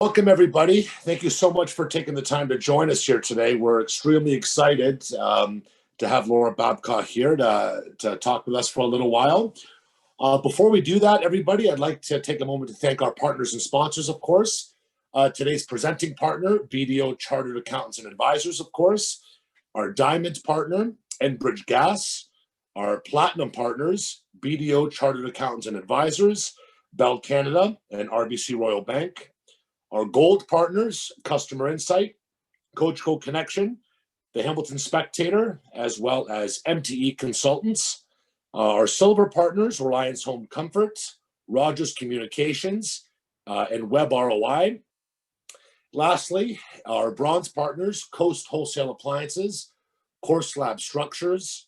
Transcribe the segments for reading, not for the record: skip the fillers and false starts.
Welcome, everybody. Thank you so much for taking the time to join us here today. We're extremely excited to have Laura Babcock here to talk with us for a little while. Before we do that, everybody, I'd like to take a moment to thank our partners and sponsors, of course. Today's presenting partner, BDO Chartered Accountants and Advisors, of course. Our Diamond partner, Enbridge Gas. Our Platinum partners, BDO Chartered Accountants and Advisors, Bell Canada, and RBC Royal Bank. Our Gold partners, Customer Insight, Coachco Connection, the Hamilton Spectator, as well as MTE Consultants. Our Silver partners, Reliance Home Comfort, Rogers Communications, and Web ROI. Lastly, our Bronze partners, Coast Wholesale Appliances, Course Lab Structures,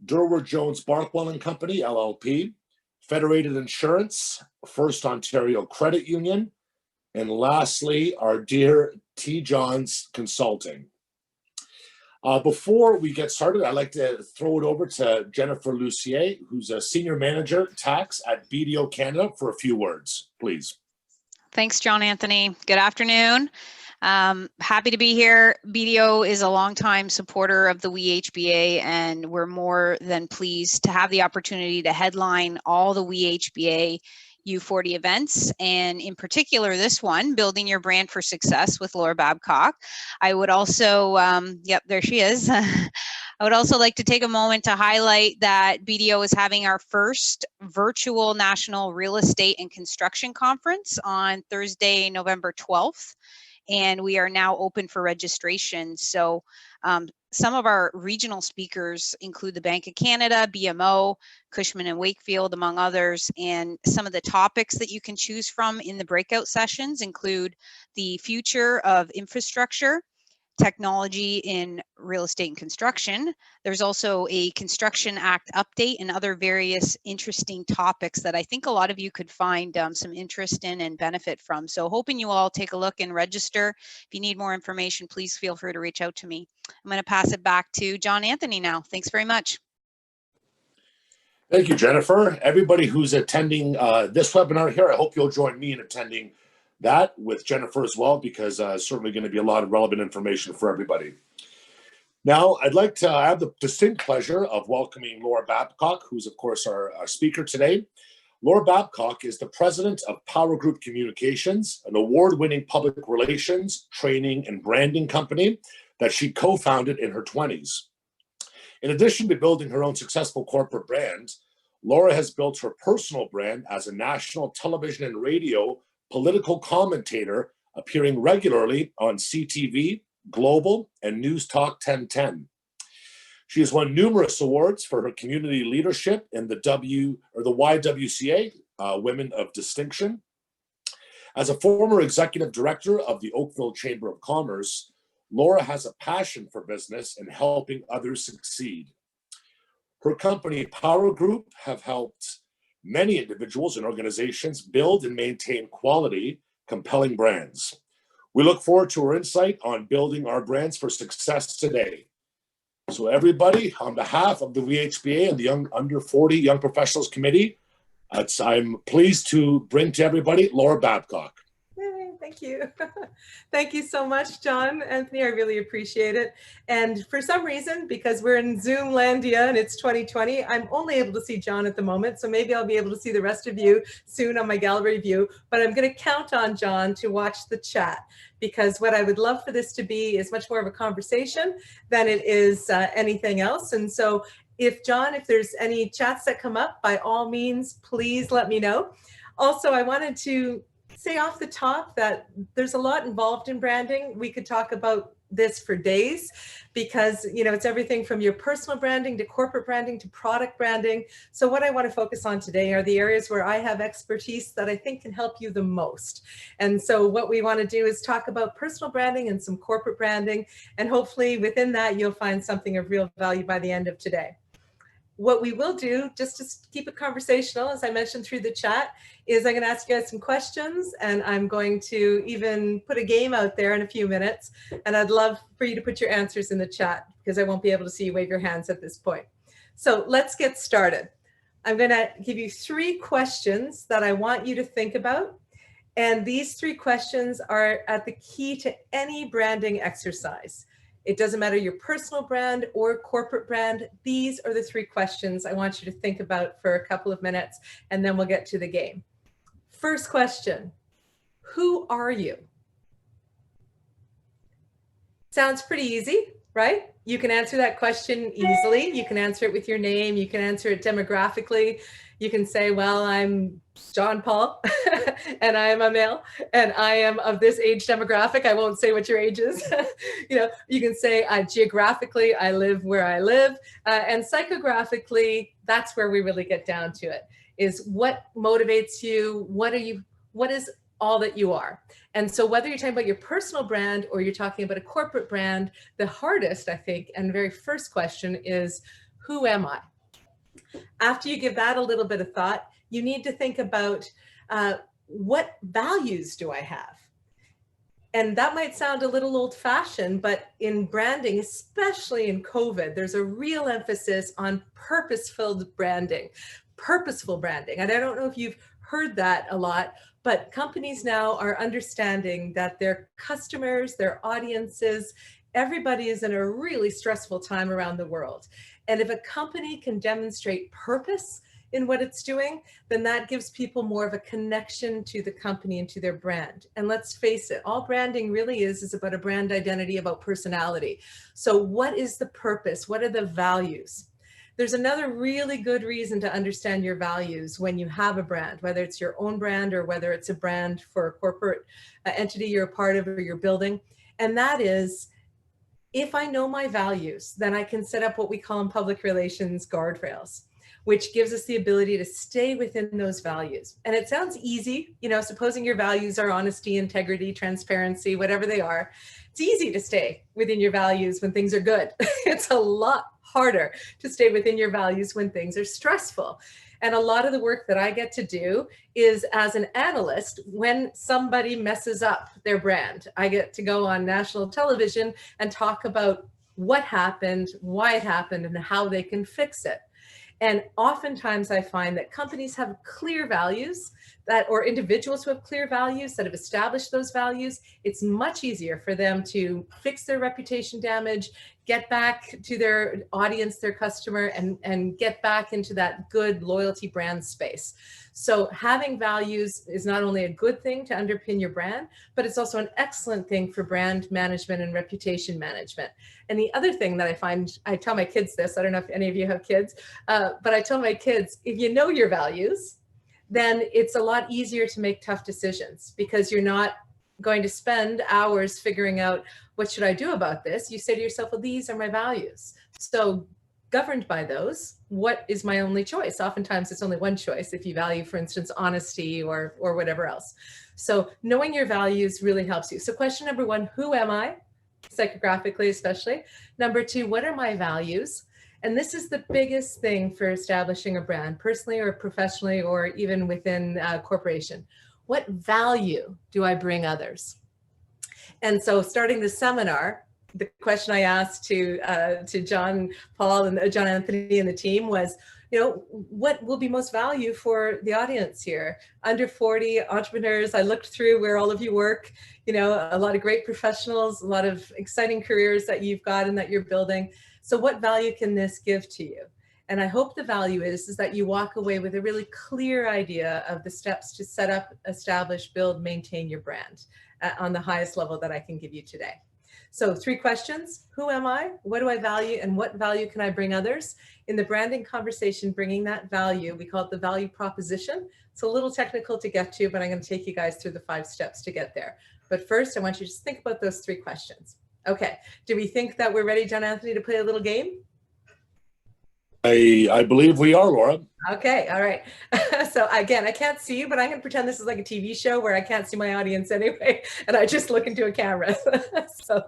Durward Jones Barkwell and Company, LLP, Federated Insurance, First Ontario Credit Union, and lastly, our dear T. Johns Consulting. Before we get started, I'd like to throw it over to Jennifer Lucier, who's a Senior Manager, Tax at BDO Canada, for a few words, please. Thanks, John Anthony. Good afternoon. Happy to be here. BDO is a longtime supporter of the WeHBA, and we're more than pleased to have the opportunity to headline all the WeHBA U40 events, and in particular this one, Building Your Brand for Success with Laura Babcock. I would also, yep, there she is. I would also like to take a moment to highlight that BDO is having our first virtual National Real Estate and Construction Conference on Thursday, November 12th. And we are now open for registration. So some of our regional speakers include the Bank of Canada, BMO, Cushman and Wakefield, among others. And some of the topics that you can choose from in the breakout sessions include the future of infrastructure, technology in real estate and construction. There's also a Construction Act update and other various interesting topics that I think a lot of you could find some interest in and benefit from. So hoping you all take a look and register. If you need more information, please feel free to reach out to me. I'm going to pass it back to John Anthony now. Thanks very much. Thank you, Jennifer. Everybody who's attending this webinar here, I hope you'll join me in attending that with Jennifer as well, because certainly going to be a lot of relevant information for everybody. Now, I'd like to have the distinct pleasure of welcoming Laura Babcock, who's of course our speaker today. Laura Babcock is the president of Power Group Communications, an award-winning public relations, training, and branding company that she co-founded in her 20s. In addition to building her own successful corporate brand, Laura has built her personal brand as a national television and radio political commentator, appearing regularly on CTV, Global, and News Talk 1010. She has won numerous awards for her community leadership in the YWCA, Women of Distinction. As a former executive director of the Oakville Chamber of Commerce, Laura has a passion for business and helping others succeed. Her company, Power Group, have helped many individuals and organizations build and maintain quality, compelling brands. We look forward to her insight on building our brands for success today. So everybody, on behalf of the WeHBA and the Under 40 Young Professionals Committee, I'm pleased to bring to everybody Laura Babcock. Thank you. Thank you so much, John Anthony. I really appreciate it. And for some reason, because we're in Zoomlandia and it's 2020, I'm only able to see John at the moment. So maybe I'll be able to see the rest of you soon on my gallery view. But I'm going to count on John to watch the chat, because what I would love for this to be is much more of a conversation than it is anything else. And so if there's any chats that come up, by all means, please let me know. Also, I wanted to say off the top that there's a lot involved in branding. We could talk about this for days, because it's everything from your personal branding to corporate branding to product branding. So what I want to focus on today are the areas where I have expertise that I think can help you the most. And so what we want to do is talk about personal branding and some corporate branding, and hopefully within that you'll find something of real value by the end of today. What we will do, just to keep it conversational, as I mentioned through the chat, is I'm going to ask you guys some questions, and I'm going to even put a game out there in a few minutes. And I'd love for you to put your answers in the chat, because I won't be able to see you wave your hands at this point. So let's get started. I'm going to give you 3 questions that I want you to think about. And these 3 questions are at the key to any branding exercise. It doesn't matter your personal brand or corporate brand. These are the 3 questions I want you to think about for a couple of minutes, and then we'll get to the game. First question, who are you? Sounds pretty easy, right? You can answer that question easily. You can answer it with your name. You can answer it demographically. You can say, well, I'm John Paul and I am a male and I am of this age demographic. I won't say what your age is. You can say geographically, I live where I live. And psychographically, that's where we really get down to it, is what motivates you? What is all that you are? And so whether you're talking about your personal brand or you're talking about a corporate brand, the hardest, I think, and very first question is, who am I? After you give that a little bit of thought, you need to think about what values do I have? And that might sound a little old-fashioned, but in branding, especially in COVID, there's a real emphasis on purpose-filled branding, purposeful branding. And I don't know if you've heard that a lot, but companies now are understanding that their customers, their audiences, everybody is in a really stressful time around the world. And if a company can demonstrate purpose in what it's doing, then that gives people more of a connection to the company and to their brand. And let's face it, all branding really is about a brand identity, about personality. So what is the purpose? What are the values? There's another really good reason to understand your values when you have a brand, whether it's your own brand or whether it's a brand for a corporate entity you're a part of or you're building. And that is, if I know my values, then I can set up what we call in public relations guardrails, which gives us the ability to stay within those values. And it sounds easy, supposing your values are honesty, integrity, transparency, whatever they are. It's easy to stay within your values when things are good. It's a lot harder to stay within your values when things are stressful. And a lot of the work that I get to do is as an analyst, when somebody messes up their brand, I get to go on national television and talk about what happened, why it happened, and how they can fix it. And oftentimes I find that companies have clear values or individuals who have clear values that have established those values. It's much easier for them to fix their reputation damage, get back to their audience, their customer, and get back into that good loyalty brand space. So having values is not only a good thing to underpin your brand, but it's also an excellent thing for brand management and reputation management. And the other thing that I find, I tell my kids this, I don't know if any of you have kids, but I tell my kids, if you know your values, then it's a lot easier to make tough decisions because you're not going to spend hours figuring out, what should I do about this? You say to yourself, well, these are my values. So governed by those, what is my only choice? Oftentimes it's only one choice if you value, for instance, honesty or whatever else. So knowing your values really helps you. So question number 1, who am I? Psychographically, especially. Number 2, what are my values? And this is the biggest thing for establishing a brand, personally or professionally, or even within a corporation. What value do I bring others? And so starting the seminar, the question I asked to John Paul and John Anthony and the team was, what will be most value for the audience here? Under 40 entrepreneurs, I looked through where all of you work, a lot of great professionals, a lot of exciting careers that you've got and that you're building. So what value can this give to you? And I hope the value is that you walk away with a really clear idea of the steps to set up, establish, build, maintain your brand on the highest level that I can give you today. So 3 questions: who am I? What do I value? And what value can I bring others? In the branding conversation, bringing that value, we call it the value proposition. It's a little technical to get to, but I'm going to take you guys through the 5 steps to get there. But first, I want you to just think about those 3 questions. Okay, do we think that we're ready, John Anthony, to play a little game? I believe we are, Laura. Okay, all right. So again, I can't see you, but I'm going to pretend this is like a TV show where I can't see my audience anyway, and I just look into a camera. So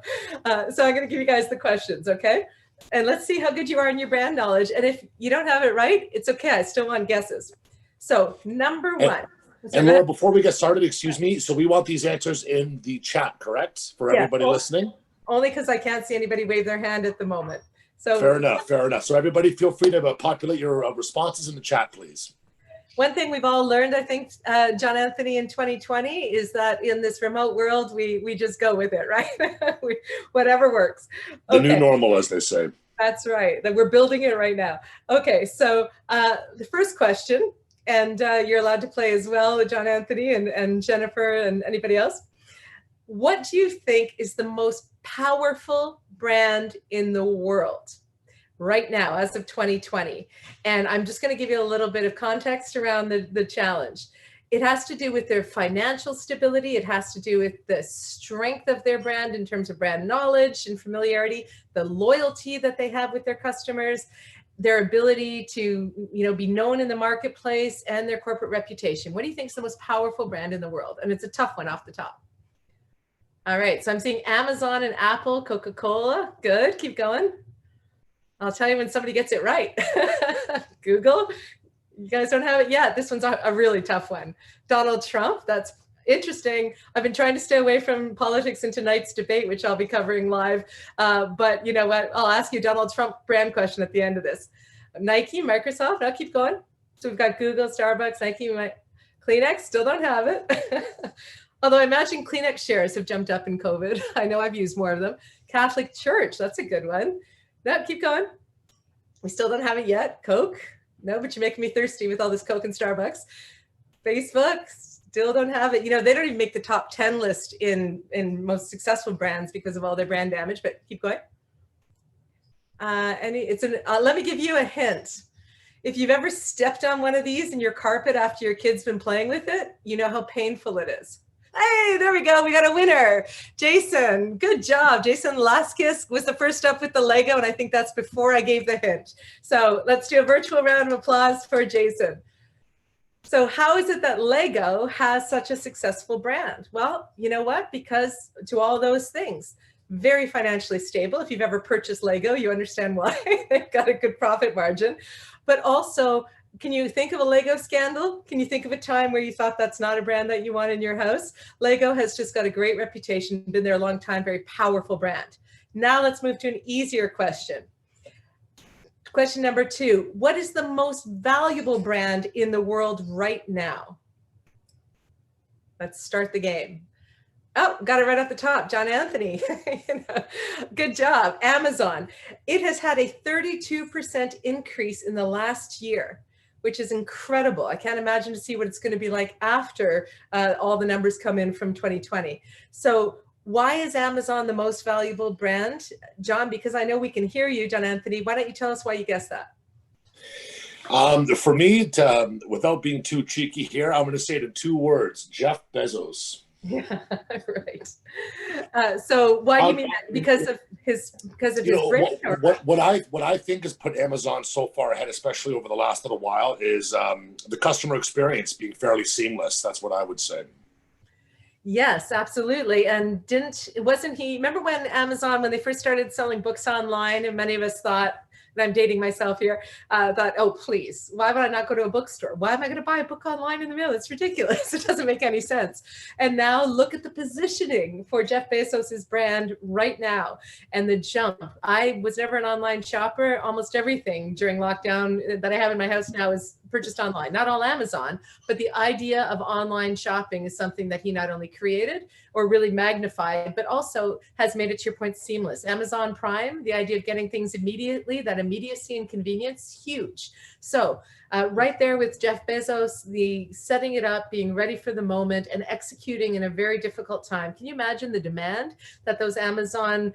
I'm going to give you guys the questions, okay? And let's see how good you are in your brand knowledge. And if you don't have it right, it's okay. I still want guesses. So number 1. And Laura, before we get started, excuse me, so we want these answers in the chat, correct? For everybody listening? Only because I can't see anybody wave their hand at the moment. So fair enough. So everybody feel free to populate your responses in the chat, please. One thing we've all learned, I think, John Anthony, in 2020 is that in this remote world, we just go with it, right? Whatever works. The new normal, as they say. That's right, that we're building it right now. Okay, so the first question, and you're allowed to play as well with John Anthony and Jennifer and anybody else. What do you think is the most powerful brand in the world right now, as of 2020? And I'm just going to give you a little bit of context around the challenge. It has to do with their financial stability. It has to do with the strength of their brand in terms of brand knowledge and familiarity, the loyalty that they have with their customers, their ability to, be known in the marketplace, and their corporate reputation. What do you think is the most powerful brand in the world? And it's a tough one off the top. All right, so I'm seeing Amazon and Apple, Coca-Cola. Good, keep going. I'll tell you when somebody gets it right. Google, you guys don't have it yet. This one's a really tough one. Donald Trump, that's interesting. I've been trying to stay away from politics in tonight's debate, which I'll be covering live. But you know what? I'll ask you a Donald Trump brand question at the end of this. Nike, Microsoft, I'll keep going. So we've got Google, Starbucks, Nike, Kleenex, still don't have it. Although I imagine Kleenex shares have jumped up in COVID. I know I've used more of them. Catholic Church, that's a good one. No, keep going. We still don't have it yet. Coke, no, but you're making me thirsty with all this Coke and Starbucks. Facebook, still don't have it. They don't even make the top 10 list in most successful brands because of all their brand damage, but keep going. Let me give you a hint. If you've ever stepped on one of these in your carpet after your kid's been playing with it, you know how painful it is. Hey, there we go. We got a winner. Jason, good job. Jason Laskis was the first up with the Lego, and I think that's before I gave the hint. So let's do a virtual round of applause for Jason. So how is it that Lego has such a successful brand? Well, you know what? Because to all those things, very financially stable. If you've ever purchased Lego, you understand why. They've got a good profit margin. But also, can you think of a Lego scandal? Can you think of a time where you thought that's not a brand that you want in your house? Lego has just got a great reputation, been there a long time, very powerful brand. Now let's move to an easier question. Question number 2, what is the most valuable brand in the world right now? Let's start the game. Oh, got it right off the top, John Anthony. Good job, Amazon. It has had a 32% increase in the last year, which is incredible. I can't imagine to see what it's going to be like after all the numbers come in from 2020. So why is Amazon the most valuable brand? John, because I know we can hear you, John Anthony. Why don't you tell us why you guessed that? For me, without being too cheeky here, I'm going to say it in 2 words: Jeff Bezos. Yeah, right. So why do you mean that? Because of his brand? What I think has put Amazon so far ahead, especially over the last little while, is the customer experience being fairly seamless. That's what I would say. Yes, absolutely. And remember when Amazon, when they first started selling books online, and many of us thought, and I'm dating myself here, thought, oh, please, why would I not go to a bookstore? Why am I going to buy a book online in the mail? It's ridiculous. It doesn't make any sense. And now look at the positioning for Jeff Bezos's brand right now and the jump. I was never an online shopper. Almost everything during lockdown that I have in my house now is purchased online. Not all Amazon, but the idea of online shopping is something that he not only created or really magnified, but also has made it, to your point, seamless. Amazon Prime, the idea of getting things immediately, that immediacy and convenience, huge. So right there with Jeff Bezos, the setting it up, being ready for the moment, and executing in a very difficult time. Can you imagine the demand that those Amazon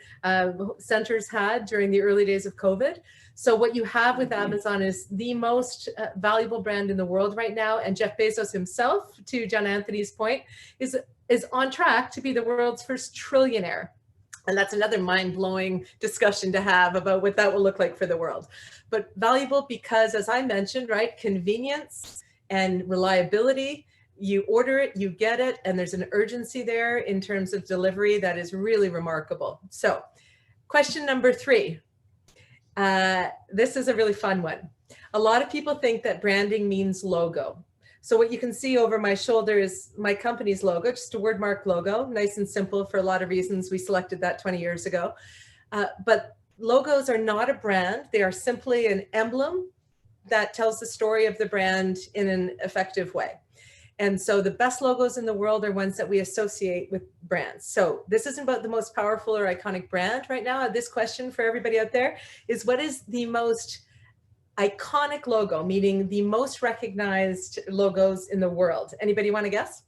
centers had during the early days of COVID? So what you have with Amazon is the most valuable brand in the world right now. And Jeff Bezos himself, to John Anthony's point, is on track to be the world's first trillionaire. And that's another mind-blowing discussion to have about what that will look like for the world. But valuable because, as I mentioned, right, convenience and reliability. You order it, you get it, and there's an urgency there in terms of delivery that is really remarkable. So question number 3. This is a really fun one. A lot of people think that branding means logo. So what you can see over my shoulder is my company's logo, just a word-mark logo, nice and simple for a lot of reasons. We selected that 20 years ago. But logos are not a brand. They are simply an emblem that tells the story of the brand in an effective way. And so the best logos in the world are ones that we associate with brands. So this isn't about the most powerful or iconic brand right now. This question for everybody out there is, what is the most iconic logo, meaning the most recognized logos in the world? Anybody want to guess?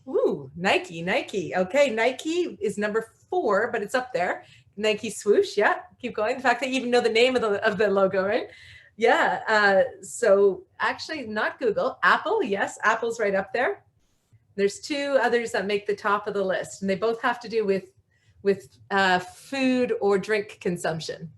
Ooh, Nike, Nike. Okay, Nike is number 4, but it's up there. Nike swoosh, yeah, keep going. The fact that you even know the name of the logo, right? Yeah, so actually not Google, Apple, yes, Apple's right up there. There's 2 others that make the top of the list, and they both have to do with food or drink consumption.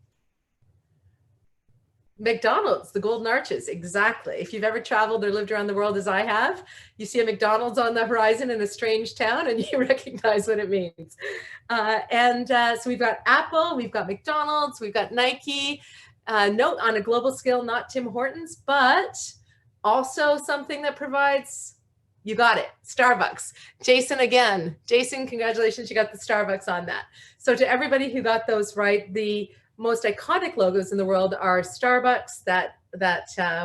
McDonald's, the golden arches, exactly. If you've ever traveled or lived around the world as I have, you see a McDonald's on the horizon in a strange town and you recognize what it means. So we've got Apple, we've got McDonald's, we've got Nike. Note on a global scale, not Tim Hortons, but also something that provides, you got it, Starbucks. Jason again. Jason, congratulations, you got the Starbucks on that. So to everybody who got those right, the most iconic logos in the world are Starbucks, that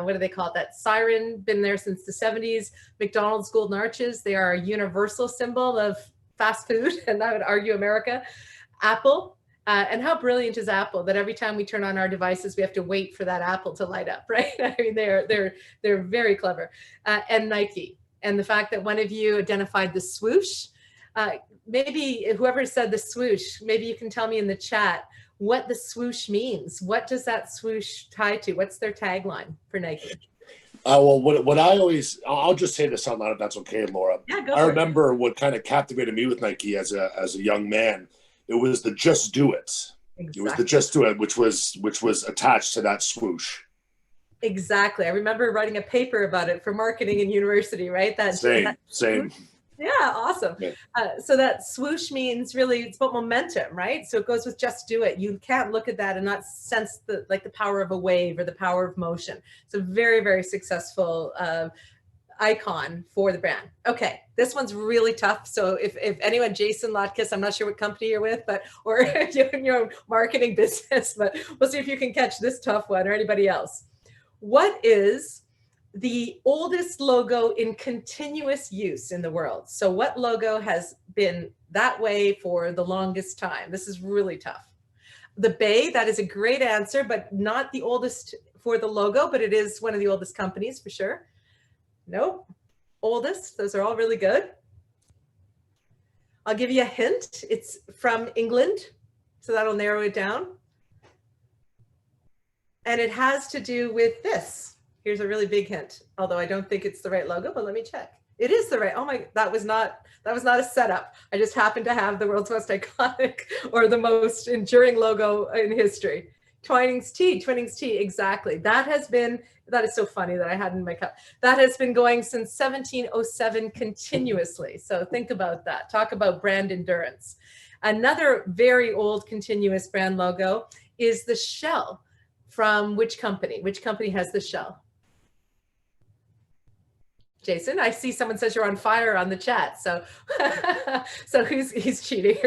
what do they call it? That siren, been there since the 70s. McDonald's golden arches, they are a universal symbol of fast food, and I would argue America. Apple. And how brilliant is Apple that every time we turn on our devices, we have to wait for that apple to light up, right? I mean, they're very clever. And Nike. And the fact that one of you identified the swoosh, maybe whoever said the swoosh, maybe you can tell me in the chat what the swoosh means. What does that swoosh tie to? What's their tagline for Nike? Well, what I always, I'll just say this out loud if that's okay, Laura. Yeah, go I for remember what kind of captivated me with Nike as a young man. It was the "Just Do It." Exactly. It was the "Just Do It," which was attached to that swoosh. Exactly. I remember writing a paper about it for marketing in university, right? Same. Yeah, awesome. Yeah. So that swoosh means really it's about momentum, right? So it goes with just do it. You can't look at that and not sense the power of a wave or the power of motion. It's a very, very successful icon for the brand. Okay, this one's really tough. So if anyone, Jason Lotkus, I'm not sure what company you're with, or you're in your marketing business, but we'll see if you can catch this tough one, or anybody else. What is the oldest logo in continuous use in the world? So what logo has been that way for the longest time? This is really tough. The Bay, that is a great answer, but not the oldest for the logo, but it is one of the oldest companies for sure. Nope. Oldest. Those are all really good. I'll give you a hint. It's from England, so that'll narrow it down. And it has to do with this. Here's a really big hint, although I don't think it's the right logo, but let me check. It is the right. Oh my, that was not a setup. I just happened to have the world's most iconic or the most enduring logo in history. Twinings tea, exactly. That is so funny that I had in my cup. That has been going since 1707 continuously. So think about that. Talk about brand endurance. Another very old continuous brand logo is the shell. From which company? Which company has the shell? Jason, I see someone says you're on fire on the chat. So, so he's cheating.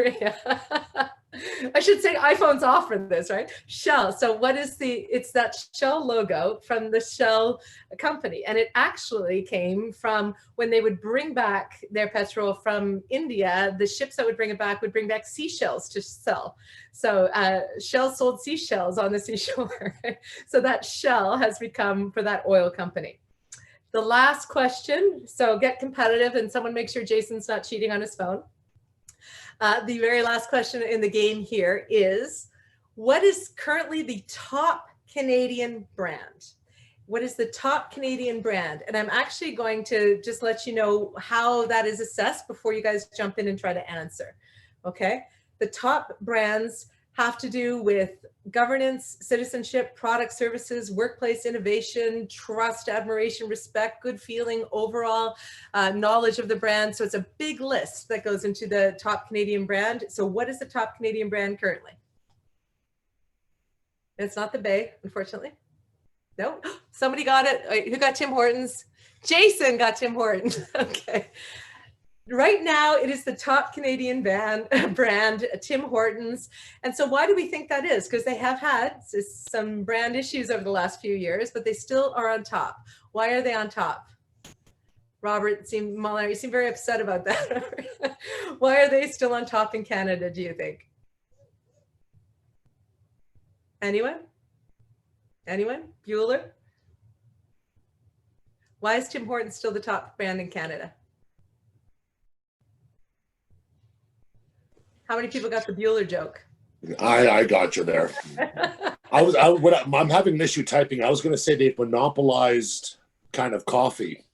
I should say iPhone's off for this, right? Shell. So what is it's that Shell logo from the Shell company. And it actually came from when they would bring back their petrol from India, the ships that would bring it back would bring back seashells to sell. So Shell sold seashells on the seashore. So that Shell has become for that oil company. The last question, so get competitive and someone make sure Jason's not cheating on his phone. The very last question in the game here is, what is currently the top Canadian brand? What is the top Canadian brand? And I'm actually going to just let you know how that is assessed before you guys jump in and try to answer, okay? The top brands have to do with governance, citizenship, product services, workplace innovation, trust, admiration, respect, good feeling, overall knowledge of the brand. So it's a big list that goes into the top Canadian brand. So what is the top Canadian brand currently? It's not the Bay, unfortunately. No, somebody got it. Wait, who got Tim Hortons? Jason got Tim Hortons. Okay. Right now, it is the top Canadian brand, Tim Hortons. And so why do we think that is? Because they have had some brand issues over the last few years, but they still are on top. Why are they on top? Robert, Muller, you seem very upset about that. Why are they still on top in Canada, do you think? Anyone? Anyone? Bueller? Why is Tim Hortons still the top brand in Canada? How many people got the Bueller joke? I got you there. I'm having an issue typing. I was going to say they've monopolized kind of coffee.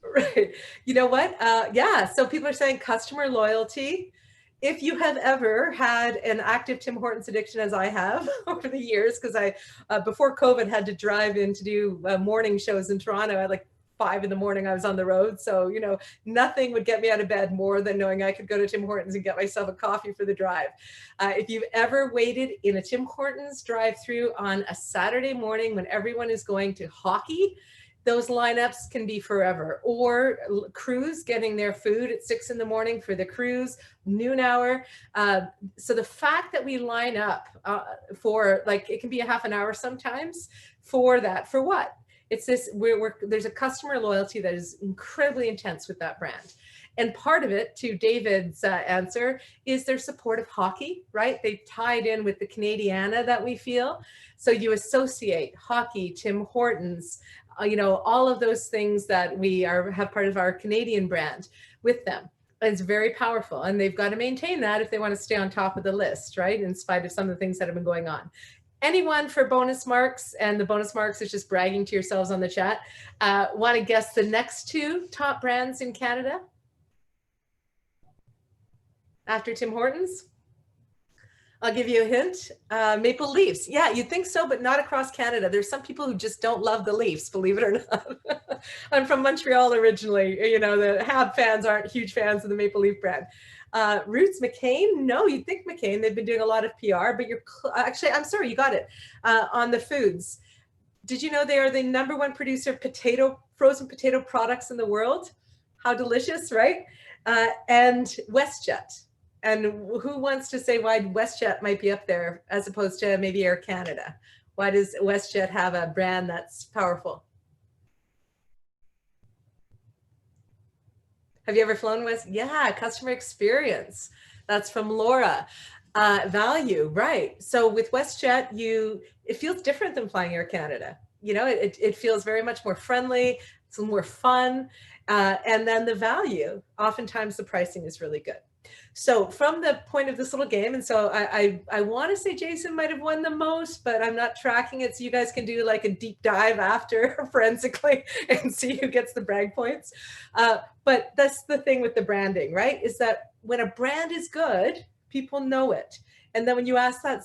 Right. You know what? Yeah. So people are saying customer loyalty. If you have ever had an active Tim Hortons addiction, as I have over the years, because I, before COVID, had to drive in to do morning shows in Toronto at like 5 in the morning, I was on the road. So, you know, nothing would get me out of bed more than knowing I could go to Tim Hortons and get myself a coffee for the drive. If you've ever waited in a Tim Hortons drive-through on a Saturday morning when everyone is going to hockey, those lineups can be forever. Or crews getting their food at 6 in the morning for the cruise, noon hour. So the fact that we line up for, like, it can be a half an hour sometimes for that, for what? It's this, there's a customer loyalty that is incredibly intense with that brand. And part of it, to David's answer, is their support of hockey, right? They've tied in with the Canadiana that we feel. So you associate hockey, Tim Hortons, you know, all of those things that we have part of our Canadian brand with them. And it's very powerful. And they've got to maintain that if they want to stay on top of the list, right? In spite of some of the things that have been going on. Anyone for bonus marks, and the bonus marks is just bragging to yourselves on the chat, want to guess the next 2 top brands in Canada after Tim Hortons? I'll give you a hint. Maple Leafs. Yeah, you'd think so, but not across Canada. There's some people who just don't love the Leafs, believe it or not. I'm from Montreal originally. You know, the Hab fans aren't huge fans of the Maple Leaf brand. Roots McCain? No, you'd think McCain. They've been doing a lot of PR, but you're actually, I'm sorry, you got it. On the foods. Did you know they are the #1 producer of frozen potato products in the world? How delicious, right? And WestJet. And who wants to say why WestJet might be up there as opposed to maybe Air Canada? Why does WestJet have a brand that's powerful? Have you ever flown West? Yeah, customer experience. That's from Laura. Value, right. So with WestJet, it feels different than flying Air Canada. You know, it feels very much more friendly, it's more fun. And then the value, oftentimes the pricing is really good. So from the point of this little game, and so I want to say Jason might have won the most, but I'm not tracking it. So you guys can do like a deep dive after forensically and see who gets the brag points. But that's the thing with the branding, right? Is that when a brand is good, people know it. And then when you ask that,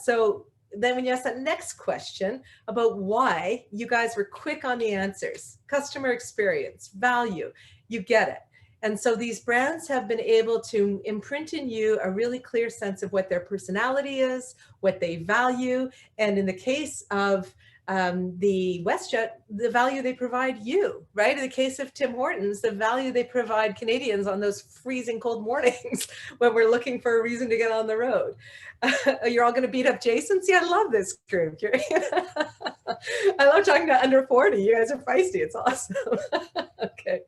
next question about why, you guys were quick on the answers. Customer experience, value, you get it. And so these brands have been able to imprint in you a really clear sense of what their personality is, what they value. And in the case of the WestJet, the value they provide you, right? In the case of Tim Hortons, the value they provide Canadians on those freezing cold mornings when we're looking for a reason to get on the road. You're all going to beat up Jason? See, I love this group. I love talking to under 40. You guys are feisty. It's awesome. Okay.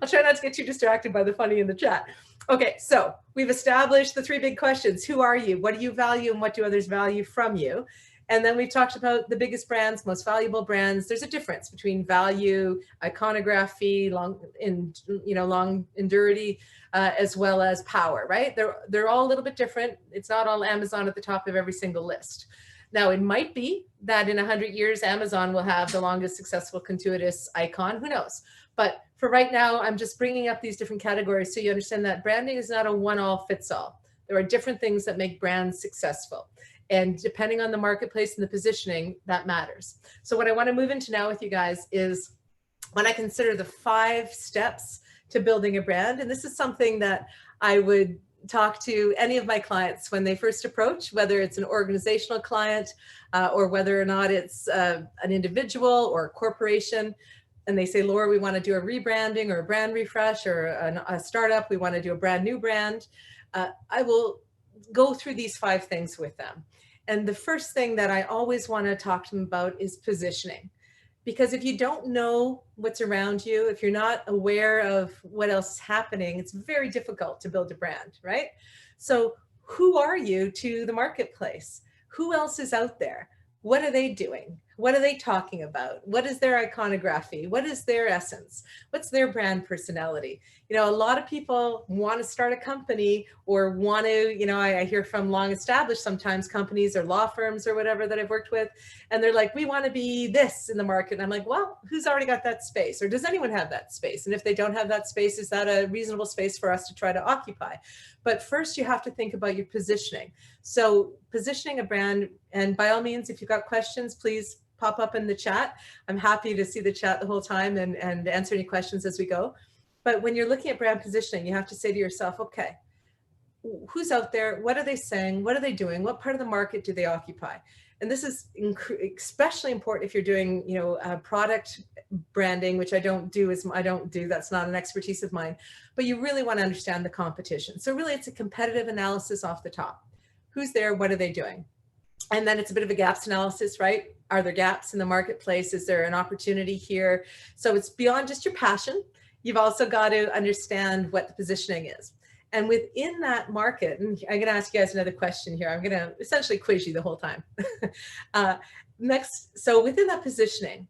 I'll try not to get too distracted by the funny in the chat. Okay, so we've established the 3 big questions. Who are you? What do you value? And what do others value from you? And then we've talked about the biggest brands, most valuable brands. There's a difference between value, iconography, long endurity, as well as power, right? They're all a little bit different. It's not all Amazon at the top of every single list. Now, it might be that in 100 years, Amazon will have the longest successful gratuitous icon. Who knows? But for right now, I'm just bringing up these different categories so you understand that branding is not a one-all-fits-all. There are different things that make brands successful. And depending on the marketplace and the positioning, that matters. So what I want to move into now with you guys is when I consider the 5 steps to building a brand. And this is something that I would talk to any of my clients when they first approach, whether it's an organizational client or whether or not it's an individual or a corporation. and they say, Laura, we want to do a rebranding or a brand refresh, or a startup, we want to do a brand new brand, I will go through these 5 things with them. And the first thing that I always want to talk to them about is positioning. Because if you don't know what's around you, if you're not aware of what else is happening, it's very difficult to build a brand, right? So who are you to the marketplace? Who else is out there? What are they doing? What are they talking about? What is their iconography? What is their essence? What's their brand personality? You know, a lot of people want to start a company or want to, you know, I hear from long established sometimes companies or law firms or whatever that I've worked with, and they're like, we want to be this in the market. And I'm like, well, who's already got that space? Or does anyone have that space? And if they don't have that space, is that a reasonable space for us to try to occupy? But first you have to think about your positioning. So positioning a brand, and by all means, if you've got questions, please pop up in the chat. I'm happy to see the chat the whole time and answer any questions as we go. But when you're looking at brand positioning, you have to say to yourself, okay, who's out there? What are they saying? What are they doing? What part of the market do they occupy? And this is especially important if you're doing, you know, product branding, which I don't do, that's not an expertise of mine, but you really want to understand the competition. So really it's a competitive analysis off the top. Who's there? What are they doing? And then it's a bit of a gaps analysis, right? Are there gaps in the marketplace? Is there an opportunity here? So it's beyond just your passion. You've also got to understand what the positioning is. And within that market, and I'm going to ask you guys another question here. I'm going to essentially quiz you the whole time. Next, so within that positioning,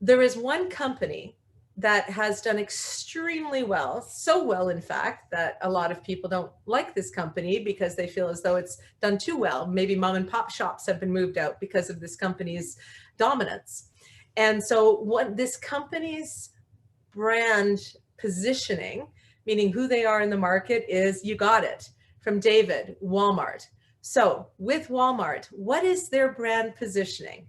there is one company that has done extremely well, so well, in fact, that a lot of people don't like this company because they feel as though it's done too well. Maybe mom and pop shops have been moved out because of this company's dominance. And so what this company's brand positioning, meaning who they are in the market, is, you got it, from David, Walmart. So with Walmart, what is their brand positioning?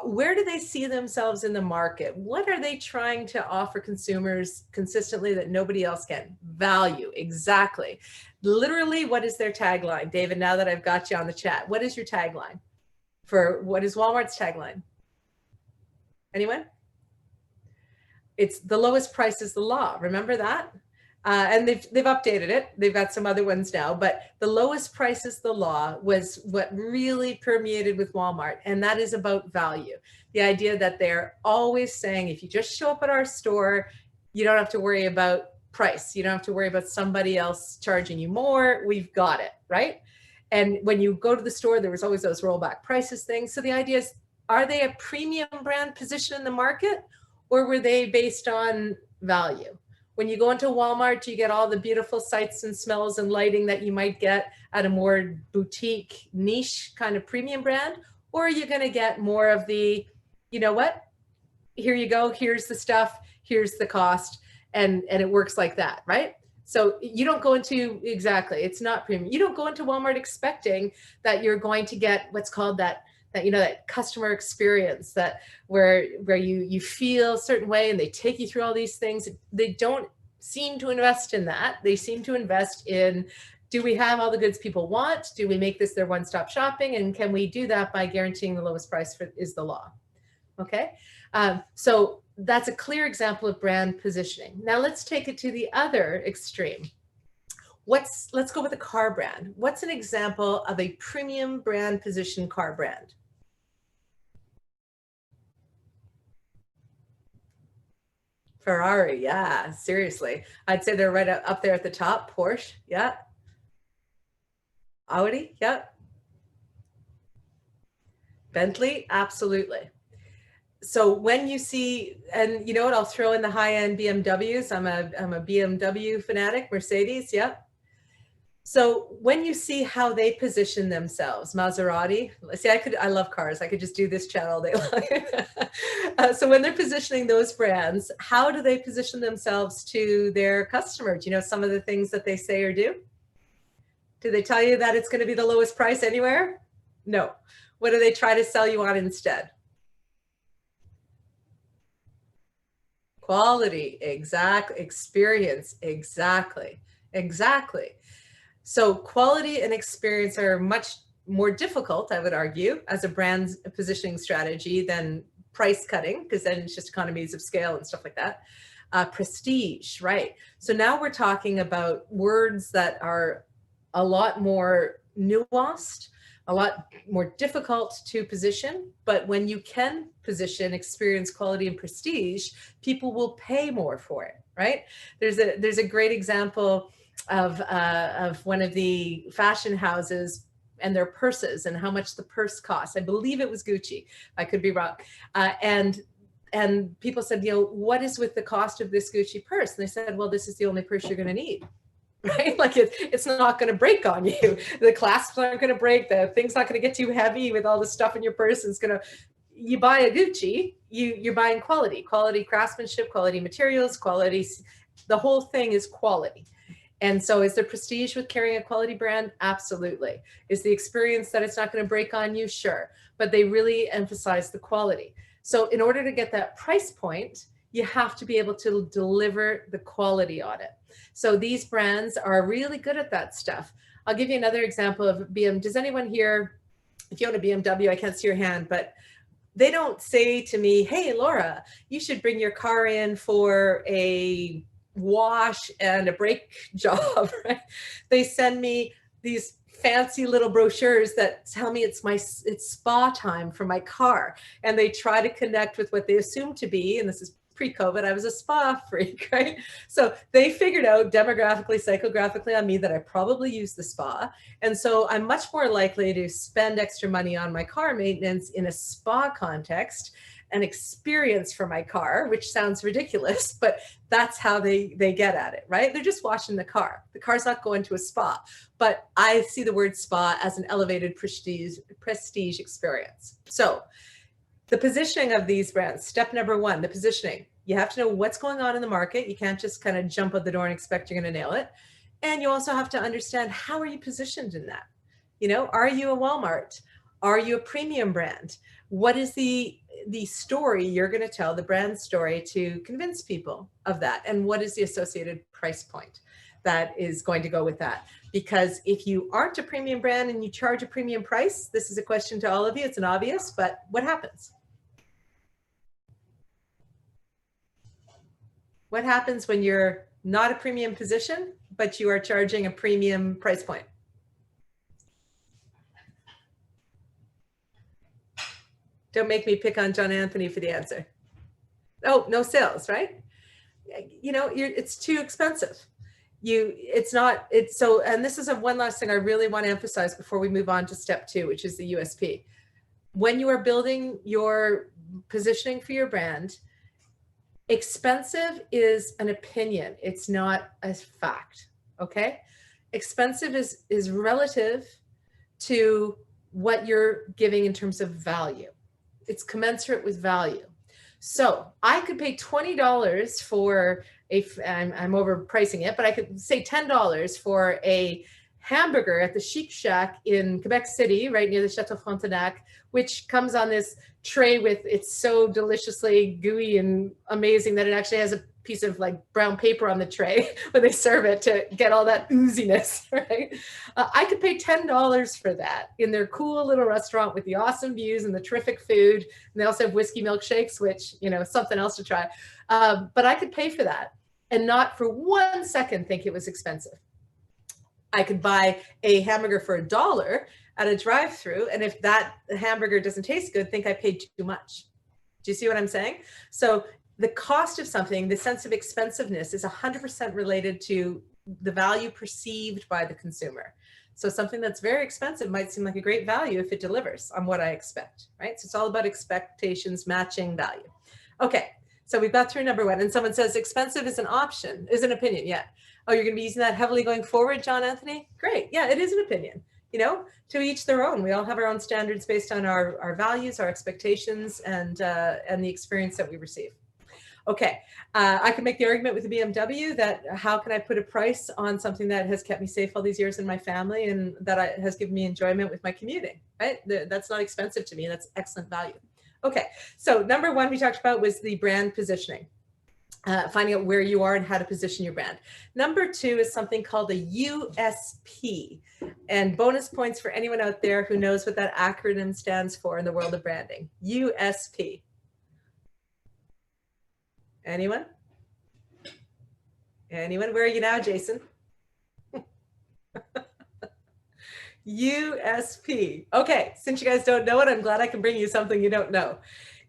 Where do they see themselves in the market? What are they trying to offer consumers consistently that nobody else can? Value, exactly. Literally, what is their tagline? David, now that I've got you on the chat, what is your tagline? What is Walmart's tagline? Anyone? It's the lowest price is the law. Remember that? And they've updated it. They've got some other ones now, but the lowest price is the law was what really permeated with Walmart. And that is about value. The idea that they're always saying, if you just show up at our store, you don't have to worry about price. You don't have to worry about somebody else charging you more. We've got it, right? And when you go to the store, there was always those rollback prices things. So the idea is, are they a premium brand position in the market, or were they based on value? When you go into Walmart, you get all the beautiful sights and smells and lighting that you might get at a more boutique, niche kind of premium brand, or are you going to get more of the, you know what, here you go, here's the stuff, here's the cost, and it works like that, right? So you don't go into, exactly, it's not premium. You don't go into Walmart expecting that you're going to get what's called that you know, that customer experience, that where you feel a certain way and they take you through all these things. They don't seem to invest in that. They seem to invest in, do we have all the goods people want? Do we make this their one-stop shopping? And can we do that by guaranteeing the lowest price is the law? Okay, so that's a clear example of brand positioning. Now let's take it to the other extreme. Let's go with a car brand. What's an example of a premium brand position car brand? Ferrari, yeah, seriously. I'd say they're right up there at the top. Porsche, yeah. Audi, yeah. Bentley, absolutely. So when you see, and you know what, I'll throw in the high-end BMWs. I'm a BMW fanatic, Mercedes, yep. So when you see how they position themselves, Maserati, see, I love cars. I could just do this chat all day long. So when they're positioning those brands, how do they position themselves to their customer? Do you know some of the things that they say or do? Do they tell you that it's going to be the lowest price anywhere? No. What do they try to sell you on instead? Quality, exactly. Experience, exactly. Exactly. So quality and experience are much more difficult, I would argue, as a brand positioning strategy than price cutting, because then it's just economies of scale and stuff like that. Prestige, right? So now we're talking about words that are a lot more nuanced, a lot more difficult to position, but when you can position experience, quality, and prestige, people will pay more for it, right? There's a great example of one of the fashion houses and their purses and how much the purse costs. I believe it was Gucci. I could be wrong. And people said, you know, what is with the cost of this Gucci purse? And they said, well, this is the only purse you're going to need. Right? Like it's not going to break on you. The clasps aren't going to break. The thing's not going to get too heavy with all the stuff in your purse. It's going to, you buy a Gucci, you're buying quality craftsmanship, quality materials, quality. The whole thing is quality. And so is there prestige with carrying a quality brand? Absolutely. Is the experience that it's not going to break on you? Sure. But they really emphasize the quality. So in order to get that price point, you have to be able to deliver the quality on it. So these brands are really good at that stuff. I'll give you another example of BMW. Does anyone here, if you own a BMW, I can't see your hand, but they don't say to me, hey, Laura, you should bring your car in for a wash and a brake job, right? They send me these fancy little brochures that tell me it's spa time for my car. And they try to connect with what they assume to be, and this is pre-COVID, I was a spa freak, right? So they figured out demographically, psychographically on me that I probably use the spa. And so I'm much more likely to spend extra money on my car maintenance in a spa context, an experience for my car, which sounds ridiculous, but that's how they get at it, right? They're just washing the car. The car's not going to a spa, but I see the word spa as an elevated prestige experience. So the positioning of these brands, step number one, the positioning. You have to know what's going on in the market. You can't just kind of jump out the door and expect you're going to nail it. And you also have to understand, how are you positioned in that? You know, are you a Walmart? Are you a premium brand? What is the story you're going to tell, the brand story, to convince people of that? And what is the associated price point that is going to go with that? Because if you aren't a premium brand and you charge a premium price, this is a question to all of you. It's an obvious, but what happens? What happens when you're not a premium position, but you are charging a premium price point? Don't make me pick on John Anthony for the answer. Oh, no sales, right? You know, it's too expensive. And this is one last thing I really want to emphasize before we move on to step two, which is the USP. When you are building your positioning for your brand, expensive is an opinion. It's not a fact, okay? Expensive is relative to what you're giving in terms of value. It's commensurate with value. So I could pay $20 for I'm overpricing it, but I could say $10 for a hamburger at the Chic Shack in Quebec City, right near the Chateau Frontenac, which comes on this tray with, it's so deliciously gooey and amazing that it actually has a piece of like brown paper on the tray when they serve it to get all that ooziness, right? I could pay $10 for that in their cool little restaurant with the awesome views and the terrific food. And they also have whiskey milkshakes, which, you know, something else to try. But I could pay for that and not for 1 second think it was expensive. I could buy a hamburger for $1 at a drive-through, and if that hamburger doesn't taste good, think I paid too much. Do you see what I'm saying? So the cost of something, the sense of expensiveness, is 100% related to the value perceived by the consumer. So something that's very expensive might seem like a great value if it delivers on what I expect, right? So it's all about expectations matching value. Okay, so we've got through number one, and someone says expensive is an option, is an opinion, yeah. Oh, you're gonna be using that heavily going forward, John Anthony? Great, yeah, it is an opinion. You know, to each their own. We all have our own standards based on our values, our expectations, and the experience that we receive. Okay, I can make the argument with the BMW that how can I put a price on something that has kept me safe all these years in my family and that has given me enjoyment with my commuting, right? That's not expensive to me, that's excellent value. Okay, so number one we talked about was the brand positioning. Finding out where you are and how to position your brand. Number two is something called a USP. And bonus points for anyone out there who knows what that acronym stands for in the world of branding. USP. Anyone? Anyone? Where are you now, Jason? USP. Okay, since you guys don't know it, I'm glad I can bring you something you don't know.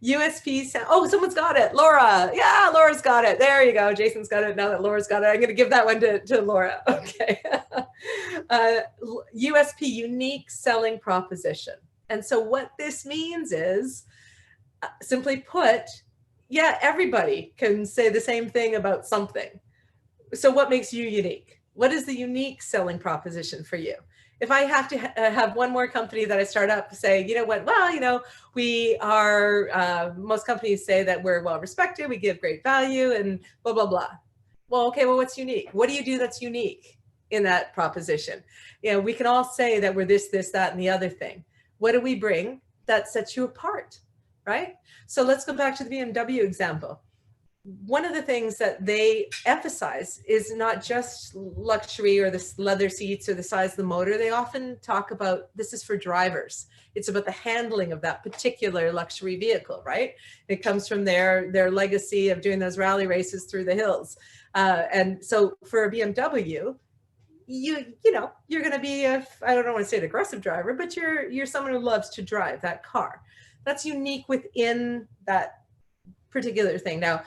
USP, oh, someone's got it. Laura. Yeah, Laura's got it. There you go. Jason's got it. Now that Laura's got it, I'm going to give that one to Laura. Okay. USP, unique selling proposition. And so what this means is, simply put, yeah, everybody can say the same thing about something. So what makes you unique? What is the unique selling proposition for you? If I have to have one more company that I start up say, you know what, well, you know, we are, most companies say that we're well respected, we give great value and blah, blah, blah. Well, okay, well, what's unique? What do you do that's unique in that proposition? You know, we can all say that we're this, that, and the other thing. What do we bring that sets you apart, right? So let's go back to the BMW example. One of the things that they emphasize is not just luxury or the leather seats or the size of the motor. They often talk about this is for drivers. It's about the handling of that particular luxury vehicle, right? It comes from their legacy of doing those rally races through the hills. And so for a BMW, you know, you're going to be, I don't want to say an aggressive driver, but you're someone who loves to drive that car. That's unique within that particular thing. Now,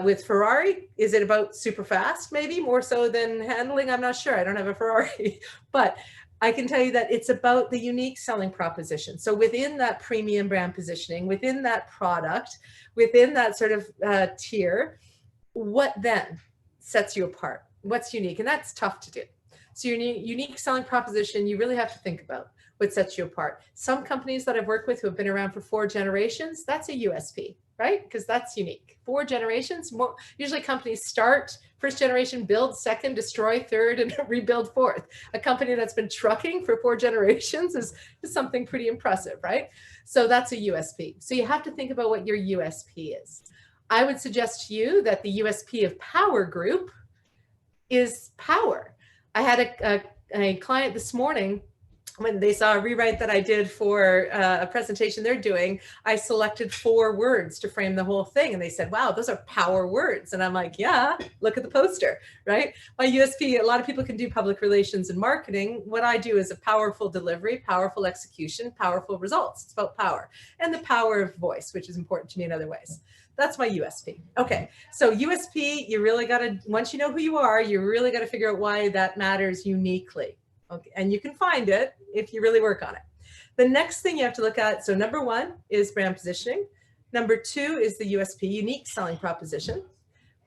with Ferrari, is it about super fast? Maybe more so than handling. I'm not sure. I don't have a Ferrari, but I can tell you that it's about the unique selling proposition. So within that premium brand positioning, within that product, within that sort of tier, what then sets you apart? What's unique? And that's tough to do. So your unique selling proposition, you really have to think about what sets you apart. Some companies that I've worked with who have been around for 4 generations, that's a USP, right? Because that's unique. 4 generations, more, usually companies start, first generation, build, second, destroy, third, and rebuild fourth. A company that's been trucking for 4 generations is something pretty impressive, right? So that's a USP. So you have to think about what your USP is. I would suggest to you that the USP of Power Group is power. I had a client this morning, when they saw a rewrite that I did for a presentation they're doing, I selected 4 words to frame the whole thing. And they said, wow, those are power words. And I'm like, yeah, look at the poster, right? My USP, a lot of people can do public relations and marketing. What I do is a powerful delivery, powerful execution, powerful results. It's about power and the power of voice, which is important to me in other ways. That's my USP. Okay, so USP, you really got to, once you know who you are, you really got to figure out why that matters uniquely. Okay, and you can find it if you really work on it. The next thing you have to look at, so number 1 is brand positioning. Number 2 is the USP, unique selling proposition.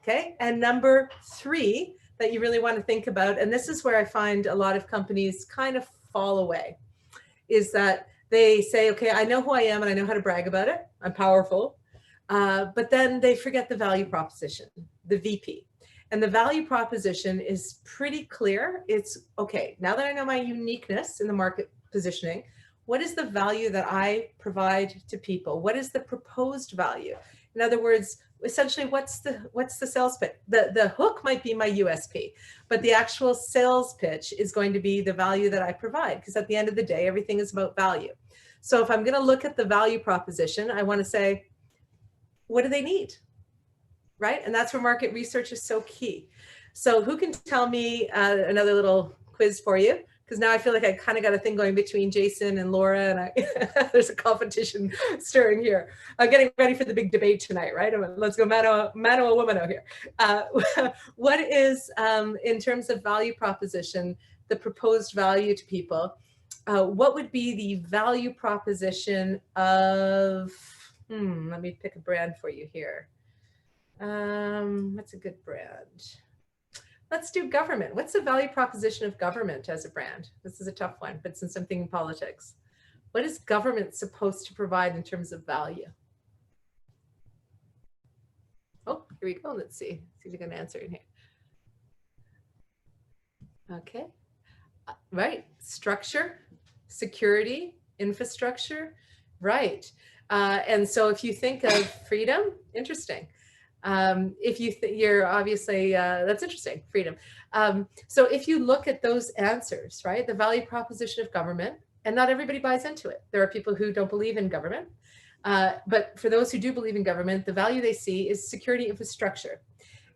Okay, and number 3 that you really want to think about, and this is where I find a lot of companies kind of fall away, is that they say, okay, I know who I am and I know how to brag about it. I'm powerful. But then they forget the value proposition, the VP. And the value proposition is pretty clear. It's, okay, now that I know my uniqueness in the market positioning, what is the value that I provide to people? What is the proposed value? In other words, essentially, what's the sales pitch? The hook might be my USP, but the actual sales pitch is going to be the value that I provide, because at the end of the day, everything is about value. So if I'm going to look at the value proposition, I want to say, what do they need? Right? And that's where market research is so key. So who can tell me another little quiz for you? Because now I feel like I kind of got a thing going between Jason and Laura, and there's a competition stirring here. Getting ready for the big debate tonight, right? Let's go mano a woman out here. What is, in terms of value proposition, the proposed value to people? What would be the value proposition of, let me pick a brand for you here. What's a good brand? Let's do government. What's the value proposition of government as a brand? This is a tough one, but since I'm thinking politics, what is government supposed to provide in terms of value? Oh, here we go. Let's see if we can answer in here. Okay, right. Structure, security, infrastructure, right. And so if you think of freedom, interesting. If you you're obviously, that's interesting, freedom. So if you look at those answers, right, the value proposition of government, and not everybody buys into it. There are people who don't believe in government. But for those who do believe in government, the value they see is security infrastructure.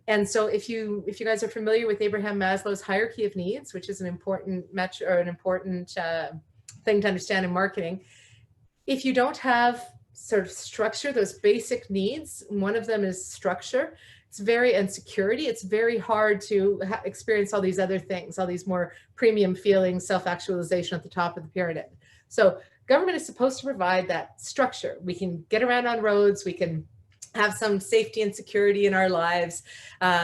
And so if you guys are familiar with Abraham Maslow's hierarchy of needs, which is an important metric or an important thing to understand in marketing, if you don't have sort of structure, those basic needs, one of them is structure, and security, it's very hard to experience all these other things, all these more premium feelings, self-actualization at the top of the pyramid. So government is supposed to provide that structure. We can get around on roads, we can have some safety and security in our lives.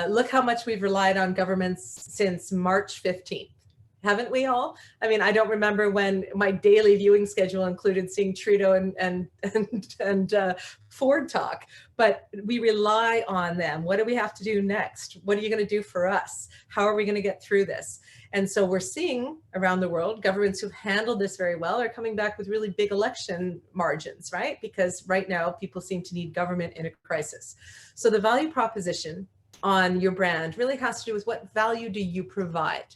Look how much we've relied on governments since March 15th. Haven't we all? I mean, I don't remember when my daily viewing schedule included seeing Trudeau and Ford talk, but we rely on them. What do we have to do next? What are you going to do for us? How are we going to get through this? And so we're seeing around the world, governments who've handled this very well are coming back with really big election margins, right? Because right now people seem to need government in a crisis. So the value proposition on your brand really has to do with what value do you provide?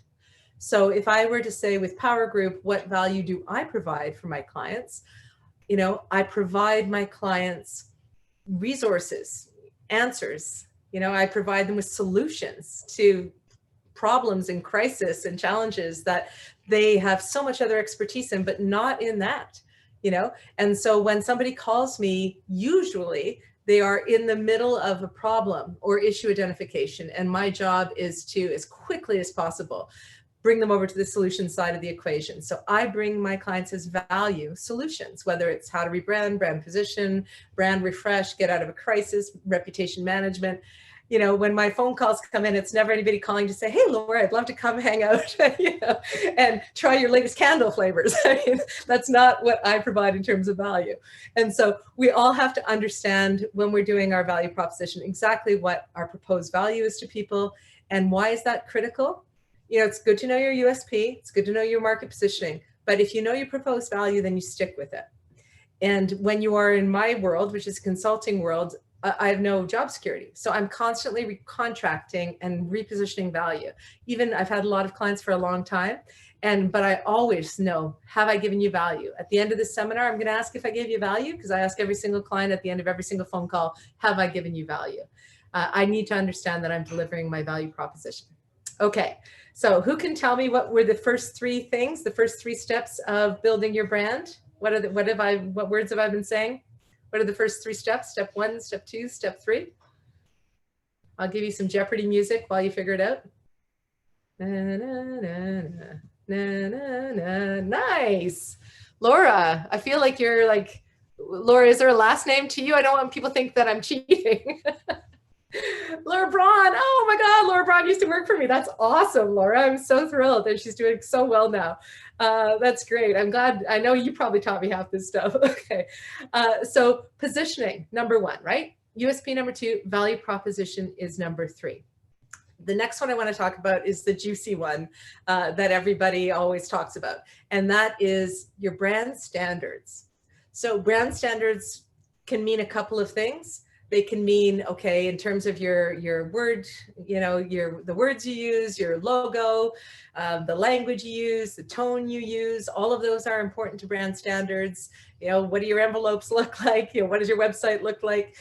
So if I were to say with Power Group, what value do I provide for my clients? You know, I provide my clients resources, answers. You know, I provide them with solutions to problems and crisis and challenges that they have so much other expertise in, but not in that, you know? And so when somebody calls me, usually they are in the middle of a problem or issue identification. And my job is to, as quickly as possible, bring them over to the solution side of the equation. So I bring my clients as value solutions, whether it's how to rebrand, brand position, brand refresh, get out of a crisis, reputation management. You know, when my phone calls come in, it's never anybody calling to say, hey, Laura, I'd love to come hang out you know, and try your latest candle flavors. I mean, that's not what I provide in terms of value. And so we all have to understand when we're doing our value proposition, exactly what our proposed value is to people and why is that critical? You know, it's good to know your USP. It's good to know your market positioning. But if you know your proposed value, then you stick with it. And when you are in my world, which is a consulting world, I have no job security. So I'm constantly recontracting and repositioning value. Even I've had a lot of clients for a long time, but I always know, have I given you value? At the end of the seminar, I'm going to ask if I gave you value, because I ask every single client at the end of every single phone call, have I given you value? I need to understand that I'm delivering my value proposition. Okay, so who can tell me what were the first three things, the first three steps of building your brand? What words have I been saying? What are the first three steps? Step 1, step 2, step 3? I'll give you some Jeopardy music while you figure it out. Na, na, na, na, na, na. Nice. Laura, I feel like you're like, Laura, is there a last name to you? I don't want people to think that I'm cheating. Laura Braun. Oh my God, Laura Braun used to work for me. That's awesome, Laura. I'm so thrilled that she's doing so well now. That's great. I'm glad. I know you probably taught me half this stuff. Okay. So positioning, number 1, right? USP number 2, value proposition is number 3. The next one I want to talk about is the juicy one that everybody always talks about. And that is your brand standards. So brand standards can mean a couple of things. They can mean, okay, in terms of your word, you know, the words you use, your logo, the language you use, the tone you use, all of those are important to brand standards. You know, what do your envelopes look like? You know, what does your website look like?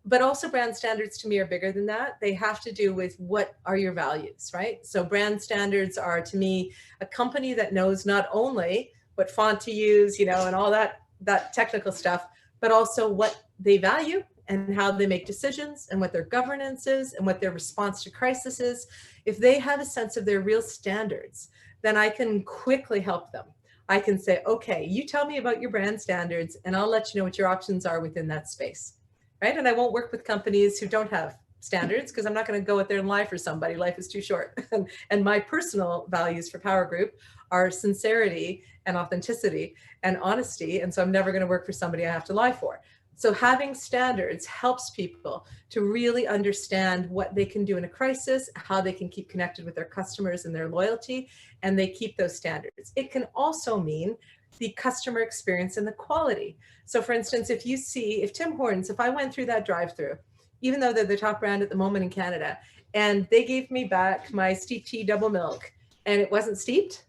But also brand standards to me are bigger than that. They have to do with what are your values, right? So brand standards are to me a company that knows not only what font to use, you know, and all that technical stuff, but also what they value and how they make decisions and what their governance is and what their response to crisis is. If they have a sense of their real standards, then I can quickly help them. I can say, okay, you tell me about your brand standards and I'll let you know what your options are within that space, right? And I won't work with companies who don't have standards because I'm not going to go out there and lie for somebody. Life is too short. And my personal values for Power Group are sincerity and authenticity and honesty. And so I'm never going to work for somebody I have to lie for. So having standards helps people to really understand what they can do in a crisis, how they can keep connected with their customers and their loyalty, and they keep those standards. It can also mean the customer experience and the quality. So for instance, if Tim Hortons, if I went through that drive-through, even though they're the top brand at the moment in Canada, and they gave me back my steeped tea double milk and it wasn't steeped,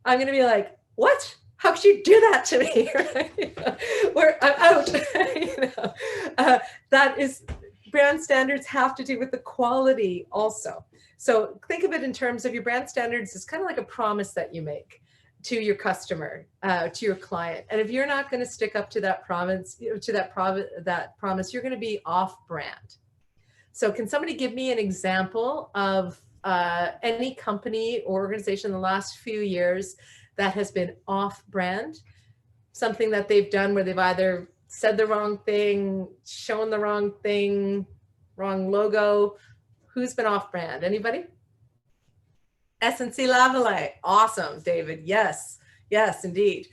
I'm going to be like, what? how could you do that to me? Right? Or I'm out. That is, brand standards have to do with the quality also. So think of it in terms of your brand standards as kind of like a promise that you make to your customer, to your client. And if you're not going to stick up to that promise, you're going to be off brand. So can somebody give me an example of any company or organization in the last few years that has been off brand? Something that they've done where they've either said the wrong thing, shown the wrong thing, wrong logo. Who's been off brand? Anybody? SNC Lavalin. Awesome, David. Yes, yes, indeed.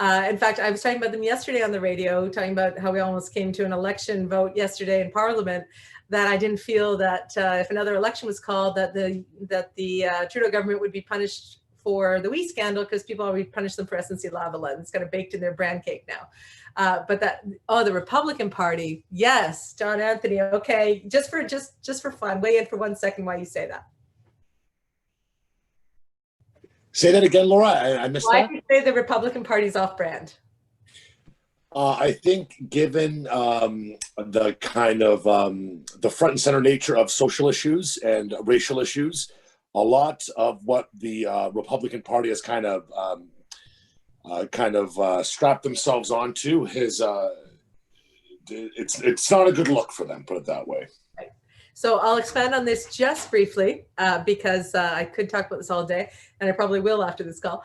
In fact, I was talking about them yesterday on the radio, talking about how we almost came to an election vote yesterday in Parliament, that I didn't feel that if another election was called, that the Trudeau government would be punished for the WE scandal, because people already punished them for SNC Lavalin. It's kind of baked in their brand cake now. But that, oh, the Republican Party. Yes, John Anthony. Okay, just for fun, weigh in for 1 second why you say that. Say that again, Laura. I missed Why that. do you say the Republican Party's off brand? I think given the kind of the front and center nature of social issues and racial issues, a lot of what the Republican Party has kind of strapped themselves onto is it's not a good look for them, put it that way. So I'll expand on this just briefly because I could talk about this all day, and I probably will after this call.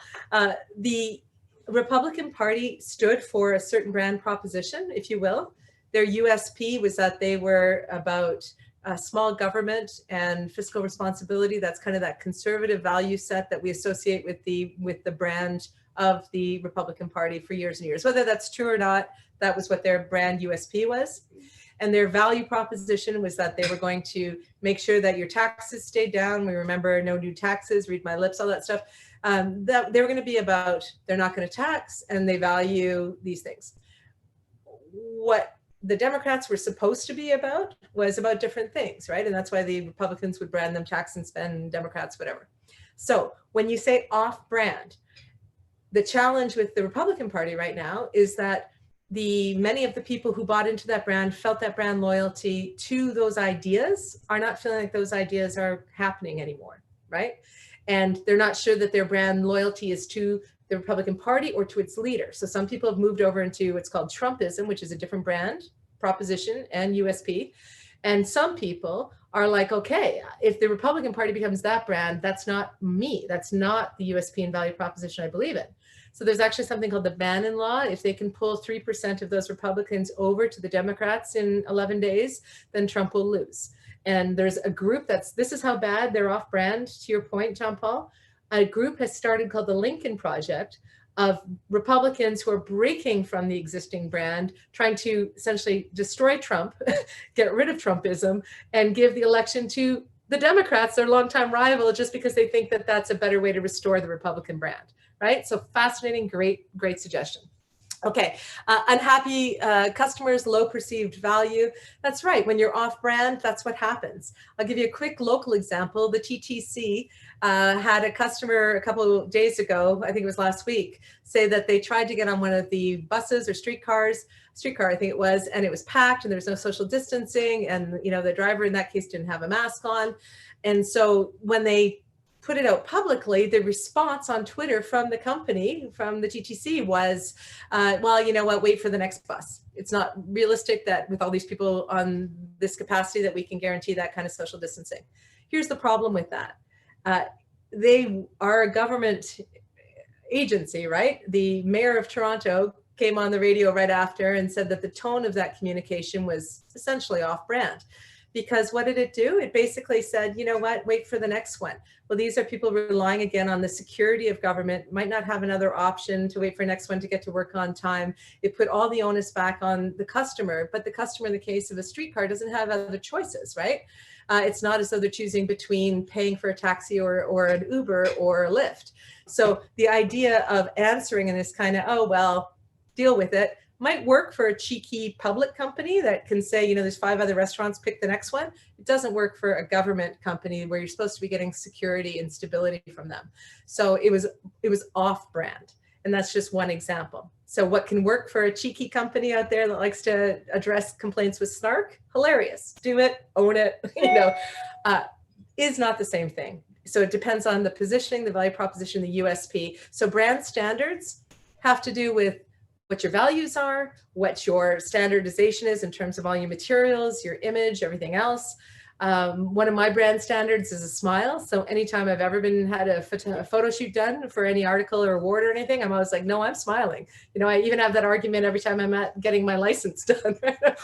The Republican Party stood for a certain brand proposition, if you will. Their USP was that they were about small government and fiscal responsibility. That's kind of that conservative value set that we associate with the brand of the Republican Party for years and years. Whether that's true or not, that was what their brand USP was. And their value proposition was that they were going to make sure that your taxes stayed down. We remember no new taxes, read my lips, all that stuff. That they were going to be about, they're not going to tax, and they value these things. What the Democrats were supposed to be about was about different things, right? And that's why the Republicans would brand them tax and spend, Democrats, whatever. So when you say off brand, the challenge with the Republican Party right now is that many of the people who bought into that brand, felt that brand loyalty to those ideas, are not feeling like those ideas are happening anymore, right? And they're not sure that their brand loyalty is to the Republican Party or to its leader. So some people have moved over into what's called Trumpism, which is a different brand proposition and USP. And some people are like, okay, if the Republican Party becomes that brand, that's not me. That's not the USP and value proposition I believe in. So there's actually something called the Bannon Law. If they can pull 3% of those Republicans over to the Democrats in 11 days, then Trump will lose. And there's a group this is how bad they're off brand, to your point, John Paul. A group has started called the Lincoln Project of Republicans who are breaking from the existing brand, trying to essentially destroy Trump, get rid of Trumpism, and give the election to the Democrats, their longtime rival, just because they think that that's a better way to restore the Republican brand. Right? So fascinating, great suggestion. Okay, unhappy customers, low perceived value. That's right, when you're off brand, that's what happens. I'll give you a quick local example. The TTC had a customer a couple of days ago, I think it was last week, say that they tried to get on one of the buses or streetcar, I think it was, and it was packed and there was no social distancing, and the driver in that case didn't have a mask on. And so when they put it out publicly, the response on Twitter from the company, from the TTC, was, well, you know what, wait for the next bus. It's not realistic that with all these people on this capacity that we can guarantee that kind of social distancing. Here's the problem with that. They are a government agency, right? The mayor of Toronto came on the radio right after and said that the tone of that communication was essentially off brand. Because what did it do? It basically said, you know what, wait for the next one. Well, these are people relying again on the security of government, might not have another option to wait for next one to get to work on time. It put all the onus back on the customer, but the customer in the case of a streetcar doesn't have other choices, right? It's not as though they're choosing between paying for a taxi or an Uber or a Lyft. So the idea of answering in this kind of, oh, well, deal with it, might work for a cheeky public company that can say, there's 5 other restaurants, pick the next one. It doesn't work for a government company where you're supposed to be getting security and stability from them. So it was off brand. And that's just one example. So what can work for a cheeky company out there that likes to address complaints with snark? Hilarious. Do it, own it, is not the same thing. So it depends on the positioning, the value proposition, the USP. So brand standards have to do with what your values are, what your standardization is in terms of all your materials, your image, everything else. One of my brand standards is a smile. So anytime I've ever had a photo shoot done for any article or award or anything, I'm always like, no, I'm smiling. I even have that argument every time I'm getting my license done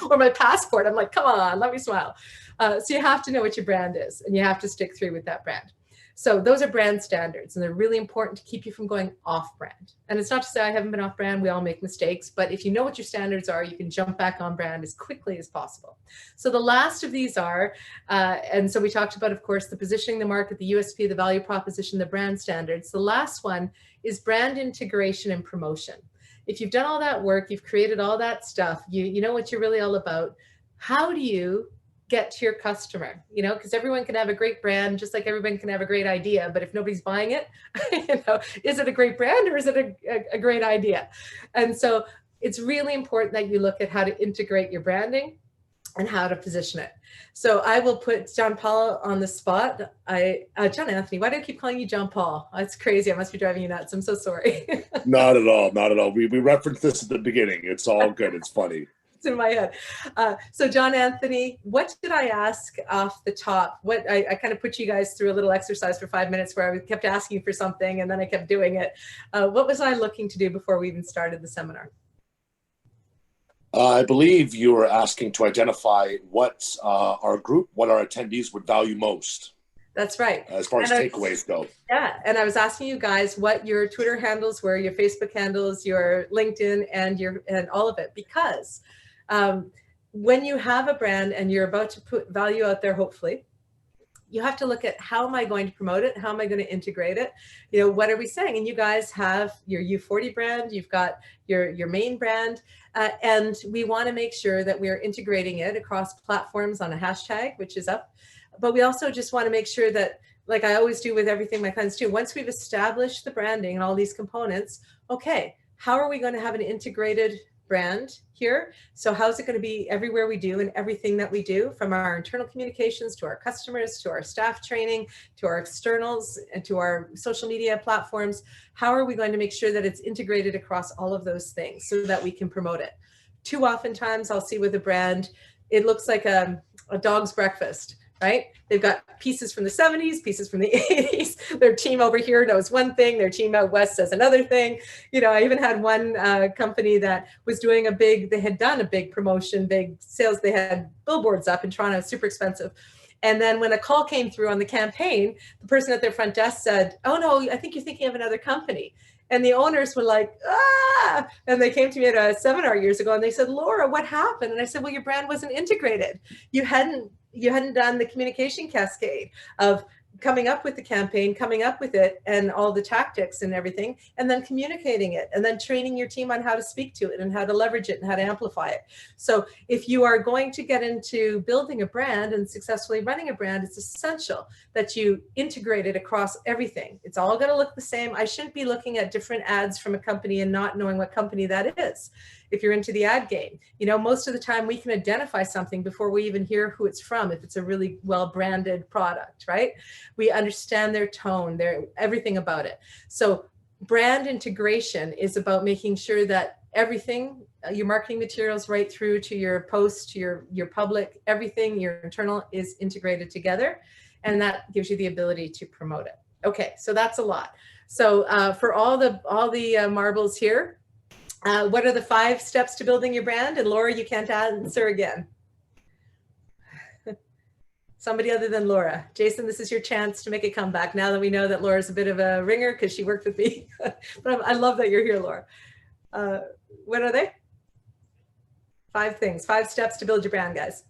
or my passport. I'm like, come on, let me smile. So you have to know what your brand is, and you have to stick through with that brand. So those are brand standards, and they're really important to keep you from going off brand. And it's not to say I haven't been off brand, we all make mistakes, but if you know what your standards are, you can jump back on brand as quickly as possible. So the last of these are, and so we talked about, of course, the positioning, the market, the USP, the value proposition, the brand standards. The last one is brand integration and promotion. If you've done all that work, you've created all that stuff, you know what you're really all about. How do you get to your customer? Because everyone can have a great brand, just like everyone can have a great idea, but if nobody's buying it, is it a great brand or is it a great idea? And so it's really important that you look at how to integrate your branding and how to position it. So I will put John Paul on the spot. John Anthony, why do I keep calling you John Paul? That's crazy. I must be driving you nuts. I'm so sorry. Not at all. Not at all. We referenced this at the beginning. It's all good. It's funny. It's in my head. So John Anthony, what did I ask off the top? I kind of put you guys through a little exercise for 5 minutes where I kept asking for something and then I kept doing it. What was I looking to do before we even started the seminar? I believe you were asking to identify what our attendees would value most. That's right. As far as takeaways go. Yeah, and I was asking you guys what your Twitter handles were, your Facebook handles, your LinkedIn, and all of it, because when you have a brand and you're about to put value out there, hopefully, you have to look at how am I going to promote it? How am I going to integrate it? What are we saying? And you guys have your U40 brand, you've got your main brand, and we want to make sure that we're integrating it across platforms on a hashtag, which is up. But we also just want to make sure that, like I always do with everything my clients do, once we've established the branding and all these components, okay, how are we going to have an integrated brand here? So how's it going to be everywhere we do and everything that we do, from our internal communications to our customers, to our staff training, to our externals, and to our social media platforms? How are we going to make sure that it's integrated across all of those things so that we can promote it? Too oftentimes I'll see with a brand, it looks like a dog's breakfast. Right? They've got pieces from the 70s, pieces from the 80s. Their team over here knows one thing, their team out west says another thing. I even had one company that was doing they had done a big promotion, big sales. They had billboards up in Toronto, super expensive. And then when a call came through on the campaign, the person at their front desk said, oh no, I think you're thinking of another company. And the owners were like, ah, and they came to me at a seminar years ago and they said, Laura, what happened? And I said, well, your brand wasn't integrated. You hadn't done the communication cascade of coming up with the campaign, coming up with it and all the tactics and everything, and then communicating it, and then training your team on how to speak to it and how to leverage it and how to amplify it. So if you are going to get into building a brand and successfully running a brand, it's essential that you integrate it across everything. It's all going to look the same. I shouldn't be looking at different ads from a company and not knowing what company that is. If you're into the ad game, most of the time we can identify something before we even hear who it's from, if it's a really well-branded product, right? We understand their tone, everything about it. So brand integration is about making sure that everything, your marketing materials right through to your posts, to your public, everything, your internal is integrated together. And that gives you the ability to promote it. Okay, so that's a lot. So for all the marbles here, what are the 5 steps to building your brand? And Laura, you can't answer again. Somebody other than Laura. Jason, this is your chance to make a comeback now that we know that Laura's a bit of a ringer because she worked with me. But I love that you're here, Laura. What are they? 5 things, 5 steps to build your brand, guys.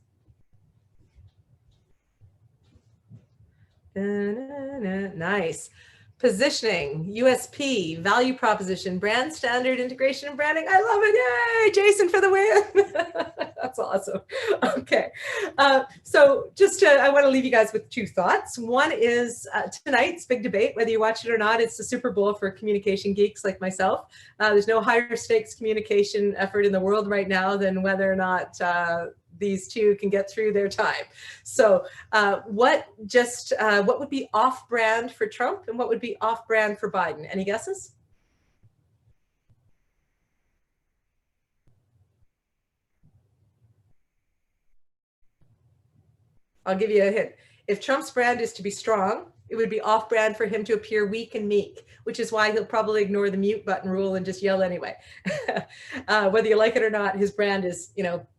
Nice. Positioning, USP, value proposition, brand standard, integration, and branding. I love it. Yay, Jason for the win. That's awesome. Okay. So just I want to leave you guys with two thoughts. One is tonight's big debate, whether you watch it or not, it's the Super Bowl for communication geeks like myself. There's no higher stakes communication effort in the world right now than whether or not these two can get through their time. So what would be off-brand for Trump and what would be off-brand for Biden? Any guesses? I'll give you a hint. If Trump's brand is to be strong, it would be off-brand for him to appear weak and meek, which is why he'll probably ignore the mute button rule and just yell anyway. Whether you like it or not, his brand is,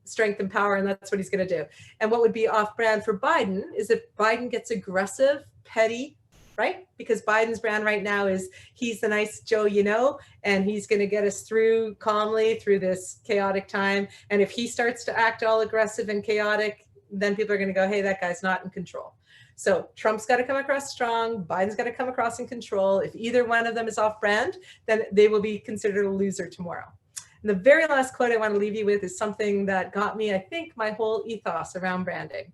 strength and power, and that's what he's going to do. And what would be off-brand for Biden is if Biden gets aggressive, petty, right? Because Biden's brand right now is he's the nice Joe, and he's going to get us through calmly through this chaotic time. And if he starts to act all aggressive and chaotic, then people are going to go, hey, that guy's not in control. So Trump's got to come across strong. Biden's got to come across in control. If either one of them is off brand, then they will be considered a loser tomorrow. And the very last quote I want to leave you with is something that got me, I think, my whole ethos around branding.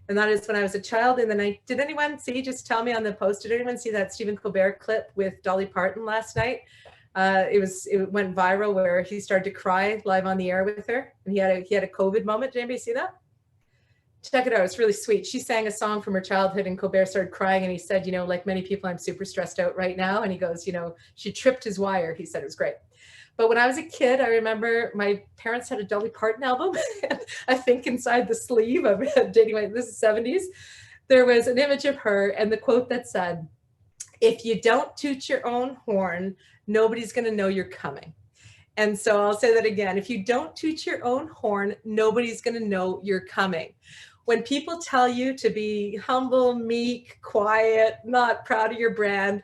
And that is when I was a child in the night. Did anyone see, just tell me on the post, did anyone see that Stephen Colbert clip with Dolly Parton last night? It went viral where he started to cry live on the air with her. And he had a COVID moment. Did anybody see that? Check it out. It's really sweet. She sang a song from her childhood and Colbert started crying and he said, like many people, I'm super stressed out right now. And he goes, she tripped his wire. He said it was great. But when I was a kid, I remember my parents had a Dolly Parton album. I think inside the sleeve of it, dating like this is 70s, there was an image of her and the quote that said, if you don't toot your own horn, nobody's going to know you're coming. And so I'll say that again. If you don't toot your own horn, nobody's going to know you're coming. When people tell you to be humble, meek, quiet, not proud of your brand,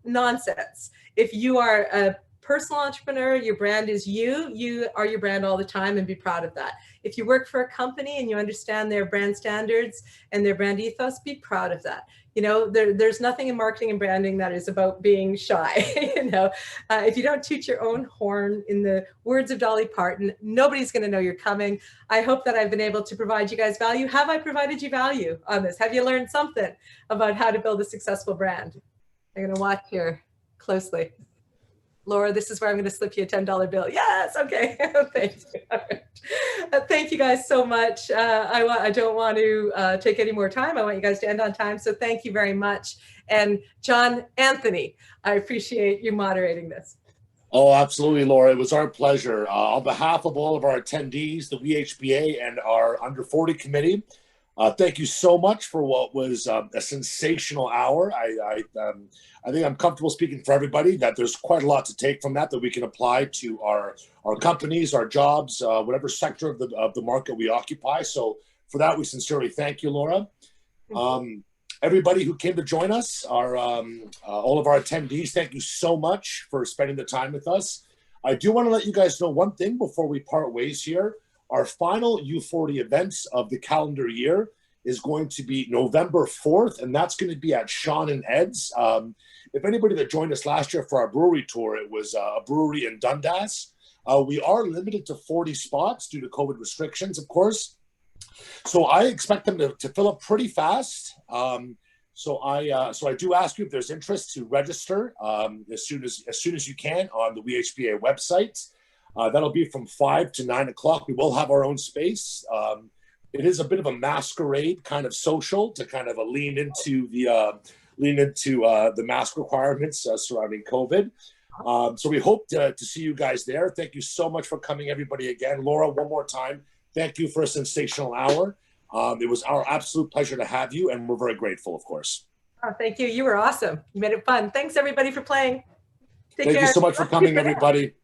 nonsense. If you are a personal entrepreneur, your brand is you are your brand all the time and be proud of that. If you work for a company and you understand their brand standards and their brand ethos, be proud of that. There's nothing in marketing and branding that is about being shy. If you don't toot your own horn, in the words of Dolly Parton, nobody's going to know you're coming. I hope that I've been able to provide you guys value. Have I provided you value on this? Have you learned something about how to build a successful brand? I'm going to watch here closely. Laura, this is where I'm going to slip you a $10 bill. Yes, okay. Thank you. Right. Thank you guys so much. I don't want to take any more time. I want you guys to end on time. So thank you very much. And John Anthony, I appreciate you moderating this. Oh, absolutely, Laura. It was our pleasure. On behalf of all of our attendees, the WHBA and our Under 40 committee, thank you so much for what was a sensational hour. I think I'm comfortable speaking for everybody that there's quite a lot to take from that we can apply to our companies, our jobs, whatever sector of the market we occupy. So for that, we sincerely thank you, Laura. Everybody who came to join us, all of our attendees, thank you so much for spending the time with us. I do want to let you guys know one thing before we part ways here. Our final U40 events of the calendar year is going to be November 4th, and that's going to be at Sean and Ed's. If anybody that joined us last year for our brewery tour, it was a brewery in Dundas. We are limited to 40 spots due to COVID restrictions, of course. So I expect them to fill up pretty fast. So I do ask you if there's interest to register as soon as you can on the WHBA website. That'll be from 5 to 9 o'clock. We will have our own space. It is a bit of a masquerade kind of social to kind of lean into the mask requirements surrounding COVID. So we hope to see you guys there. Thank you so much for coming, everybody, again. Laura, one more time, thank you for a sensational hour. It was our absolute pleasure to have you, and we're very grateful, of course. Oh, thank you. You were awesome. You made it fun. Thanks, everybody, for playing. Take care. Thank you so much for coming, everybody.